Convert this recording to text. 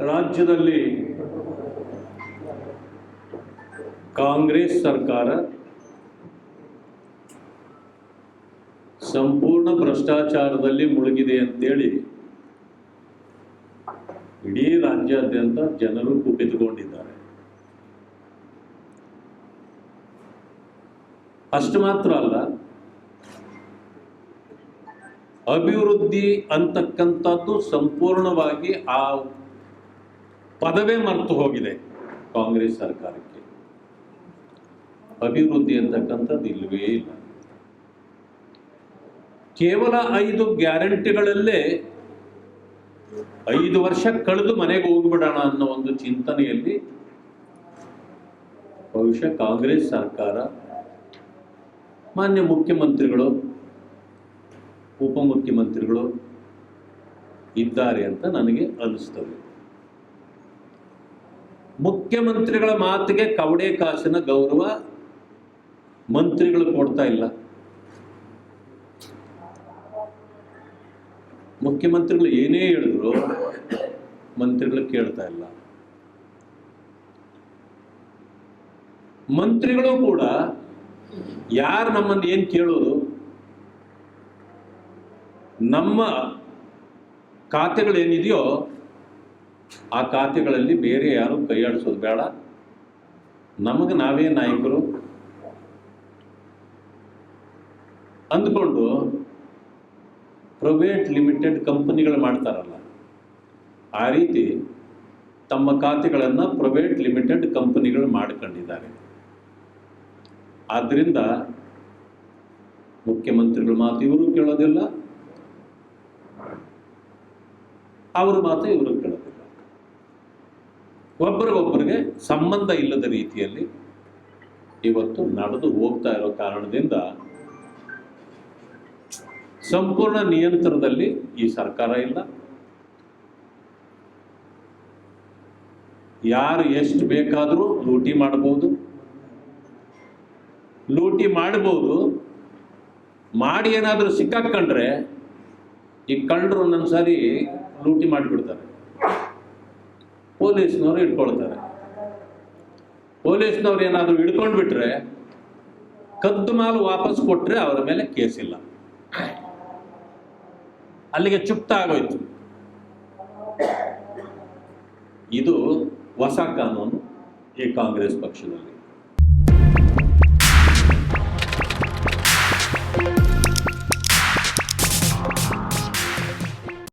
ರಾಜ್ಯದಲ್ಲಿ ಕಾಂಗ್ರೆಸ್ ಸರ್ಕಾರ ಸಂಪೂರ್ಣ ಭ್ರಷ್ಟಾಚಾರದಲ್ಲಿ ಮುಳುಗಿದೆ ಅಂತೇಳಿ ಇಡೀ ರಾಜ್ಯಾದ್ಯಂತ ಜನರು ಕುಪಿತುಕೊಂಡಿದ್ದಾರೆ. ಅಷ್ಟು ಮಾತ್ರ ಅಲ್ಲ, ಅಭಿವೃದ್ಧಿ ಅಂತಕ್ಕಂಥದ್ದು ಸಂಪೂರ್ಣವಾಗಿ ಆ ಪದವೇ ಮರೆತು ಹೋಗಿದೆ ಕಾಂಗ್ರೆಸ್ ಸರ್ಕಾರಕ್ಕೆ. ಅಭಿವೃದ್ಧಿ ಅಂತಕ್ಕಂಥದ್ದು ಇಲ್ಲವೇ ಇಲ್ಲ. ಕೇವಲ 5 ಗ್ಯಾರಂಟಿಗಳಲ್ಲೇ 5 ವರ್ಷ ಕಳೆದು ಮನೆಗೆ ಹೋಗ್ಬಿಡೋಣ ಅನ್ನೋ ಒಂದು ಚಿಂತನೆಯಲ್ಲಿ ಬಹುಶಃ ಕಾಂಗ್ರೆಸ್ ಸರ್ಕಾರ, ಮಾನ್ಯ ಮುಖ್ಯಮಂತ್ರಿಗಳು, ಉಪಮುಖ್ಯಮಂತ್ರಿಗಳು ಇದ್ದಾರೆ ಅಂತ ನನಗೆ ಅನಿಸ್ತದೆ. ಮುಖ್ಯಮಂತ್ರಿಗಳ ಮಾತಿಗೆ ಕವಡೆ ಕಾಸಿನ ಗೌರವ ಮಂತ್ರಿಗಳು ಕೊಡ್ತಾ ಇಲ್ಲ. ಮುಖ್ಯಮಂತ್ರಿಗಳು ಏನೇ ಹೇಳಿದ್ರು ಮಂತ್ರಿಗಳು ಕೇಳ್ತಾ ಇಲ್ಲ. ಮಂತ್ರಿಗಳು ಕೂಡ ಯಾರು ನಮ್ಮನ್ನು ಏನು ಕೇಳೋದು, ನಮ್ಮ ಖಾತೆಗಳೇನಿದೆಯೋ ಆ ಖಾತೆಗಳಲ್ಲಿ ಬೇರೆ ಯಾರು ಕೈಯಾಡಿಸೋದು ಬೇಡ, ನಮಗೆ ನಾವೇ ನಾಯಕರು ಅಂದ್ಕೊಂಡು ಪ್ರೈವೇಟ್ ಲಿಮಿಟೆಡ್ ಕಂಪನಿಗಳು ಮಾಡ್ತಾರಲ್ಲ, ಆ ರೀತಿ ತಮ್ಮ ಖಾತೆಗಳನ್ನು ಪ್ರೈವೇಟ್ ಲಿಮಿಟೆಡ್ ಕಂಪನಿಗಳು ಮಾಡ್ಕೊಂಡಿದ್ದಾರೆ. ಆದ್ದರಿಂದ ಮುಖ್ಯಮಂತ್ರಿಗಳ ಮಾತು ಇವರು ಕೇಳೋದಿಲ್ಲ, ಅವ್ರ ಮಾತು ಇವರು ಕೇಳೋದಿಲ್ಲ. ಒಬ್ಬರಿಗೊಬ್ಬರಿಗೆ ಸಂಬಂಧ ಇಲ್ಲದ ರೀತಿಯಲ್ಲಿ ಇವತ್ತು ನಡೆದು ಹೋಗ್ತಾ ಇರೋ ಕಾರಣದಿಂದ ಸಂಪೂರ್ಣ ನಿಯಂತ್ರಣದಲ್ಲಿ ಈ ಸರ್ಕಾರ ಇಲ್ಲ. ಯಾರು ಎಷ್ಟು ಬೇಕಾದರೂ ಲೂಟಿ ಮಾಡಬಹುದು, ಲೂಟಿ ಮಾಡಬಹುದು. ಮಾಡಿ ಏನಾದರೂ ಸಿಕ್ಕಾಕೊಂಡ್ರೆ ಈ ಕಳ್ಳರು ಒಂದೊಂದ್ಸಾರಿ ಲೂಟಿ ಮಾಡಿಬಿಡ್ತಾರೆ, ಪೊಲೀಸ್ನವರು ಇಟ್ಕೊಳ್ತಾರೆ. ಪೊಲೀಸ್ನವ್ರು ಏನಾದರೂ ಹಿಡ್ಕೊಂಡು ಬಿಟ್ರೆ ಕದ್ದು ಮಾಲು ವಾಪಸ್ ಕೊಟ್ಟರೆ ಅವರ ಮೇಲೆ ಕೇಸಿಲ್ಲ, ಅಲ್ಲಿಗೆ ಚುಪ್ತ ಆಗೋಯ್ತು. ಇದು ಹೊಸ ಕಾನೂನು ಈ ಕಾಂಗ್ರೆಸ್ ಪಕ್ಷದಲ್ಲಿ.